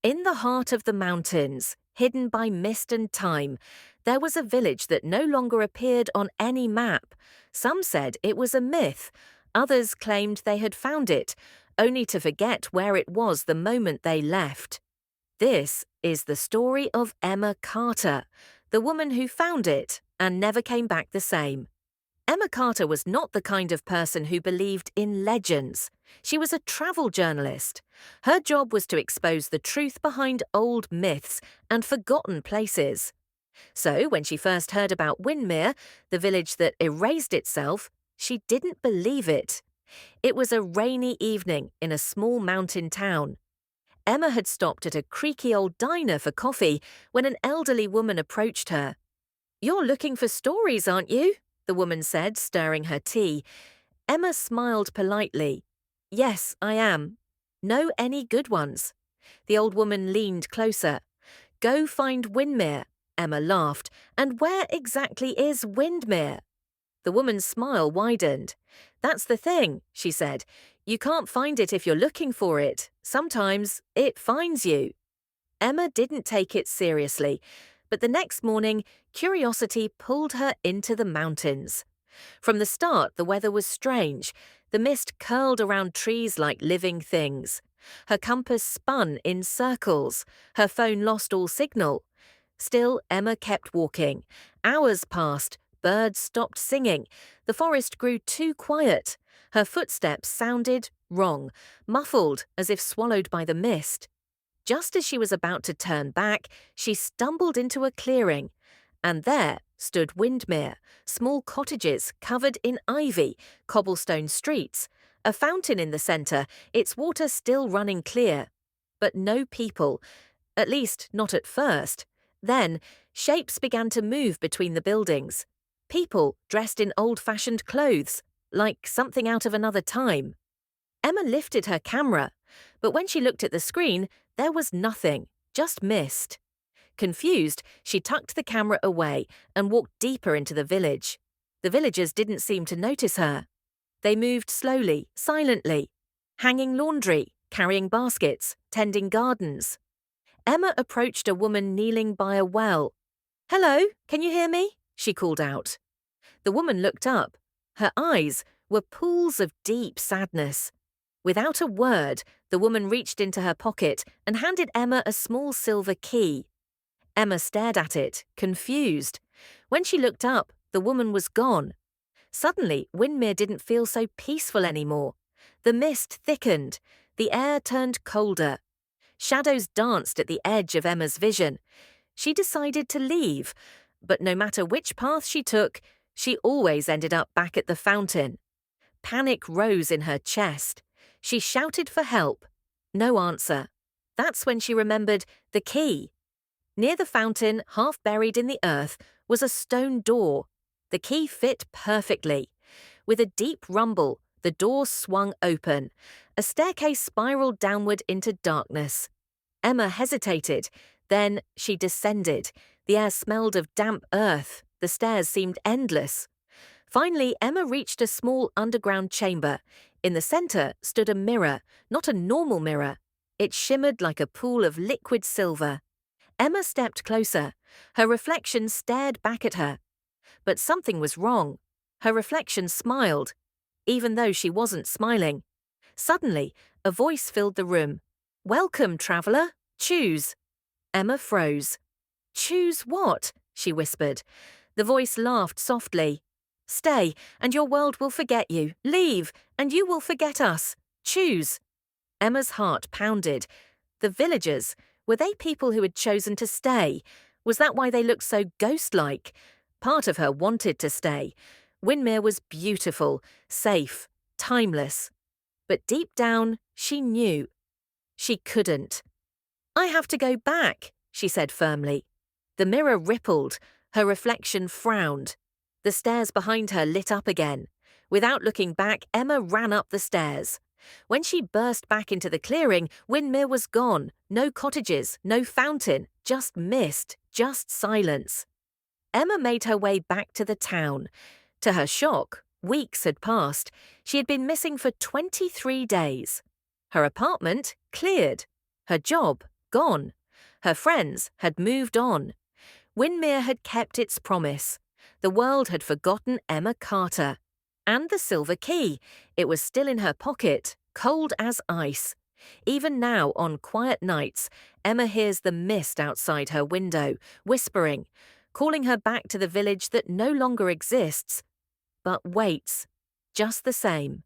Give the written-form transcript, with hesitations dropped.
In the heart of the mountains, hidden by mist and time, there was a village that no longer appeared on any map. Some said it was a myth, others claimed they had found it, only to forget where it was the moment they left. This is the story of Emma Carter, the woman who found it and never came back the same. Emma Carter was not the kind of person who believed in legends. She was a travel journalist. Her job was to expose the truth behind old myths and forgotten places. So, when she first heard about Windermere, the village that erased itself, she didn't believe it. It was a rainy evening in a small mountain town. Emma had stopped at a creaky old diner for coffee when an elderly woman approached her. "You're looking for stories, aren't you?" the woman said, stirring her tea. Emma smiled politely. "Yes, I am. Know any good ones?" The old woman leaned closer. "Go find Windermere," Emma laughed. "And where exactly is Windermere?" The woman's smile widened. "That's the thing," she said. "You can't find it if you're looking for it. Sometimes it finds you." Emma didn't take it seriously, but the next morning, curiosity pulled her into the mountains. From the start, the weather was strange. The mist curled around trees like living things. Her compass spun in circles. Her phone lost all signal. Still, Emma kept walking. Hours passed. Birds stopped singing. The forest grew too quiet. Her footsteps sounded wrong, muffled as if swallowed by the mist. Just as she was about to turn back, she stumbled into a clearing. And there stood Windermere, small cottages covered in ivy, cobblestone streets, a fountain in the centre, its water still running clear. But no people, at least not at first. Then, shapes began to move between the buildings. People dressed in old-fashioned clothes, like something out of another time. Emma lifted her camera, but when she looked at the screen, there was nothing, just mist. Confused, she tucked the camera away and walked deeper into the village. The villagers didn't seem to notice her. They moved slowly, silently, hanging laundry, carrying baskets, tending gardens. Emma approached a woman kneeling by a well. "Hello, can you hear me?" she called out. The woman looked up. Her eyes were pools of deep sadness. Without a word, the woman reached into her pocket and handed Emma a small silver key. Emma stared at it, confused. When she looked up, the woman was gone. Suddenly, Windermere didn't feel so peaceful anymore. The mist thickened. The air turned colder. Shadows danced at the edge of Emma's vision. She decided to leave, but no matter which path she took, she always ended up back at the fountain. Panic rose in her chest. She shouted for help. No answer. That's when she remembered the key. Near the fountain, half buried in the earth, was a stone door. The key fit perfectly. With a deep rumble, the door swung open. A staircase spiraled downward into darkness. Emma hesitated. Then she descended. The air smelled of damp earth. The stairs seemed endless. Finally, Emma reached a small underground chamber. In the center stood a mirror, not a normal mirror. It shimmered like a pool of liquid silver. Emma stepped closer. Her reflection stared back at her. But something was wrong. Her reflection smiled, even though she wasn't smiling. Suddenly, a voice filled the room. "Welcome, traveller. Choose." Emma froze. "Choose what?" she whispered. The voice laughed softly. "Stay, and your world will forget you. Leave, and you will forget us. Choose." Emma's heart pounded. The villagers, were they people who had chosen to stay? Was that why they looked so ghost-like? Part of her wanted to stay. Windermere was beautiful, safe, timeless. But deep down, she knew. She couldn't. "I have to go back," she said firmly. The mirror rippled. Her reflection frowned. The stairs behind her lit up again. Without looking back, Emma ran up the stairs. When she burst back into the clearing, Windermere was gone. No cottages, no fountain, just mist, just silence. Emma made her way back to the town. To her shock, weeks had passed. She had been missing for 23 days. Her apartment cleared. Her job Gone. Her friends had moved on. Winmere had kept its promise. The world had forgotten Emma Carter. And the silver key. It was still in her pocket, cold as ice. Even now, on quiet nights, Emma hears the mist outside her window, whispering, calling her back to the village that no longer exists, but waits, just the same.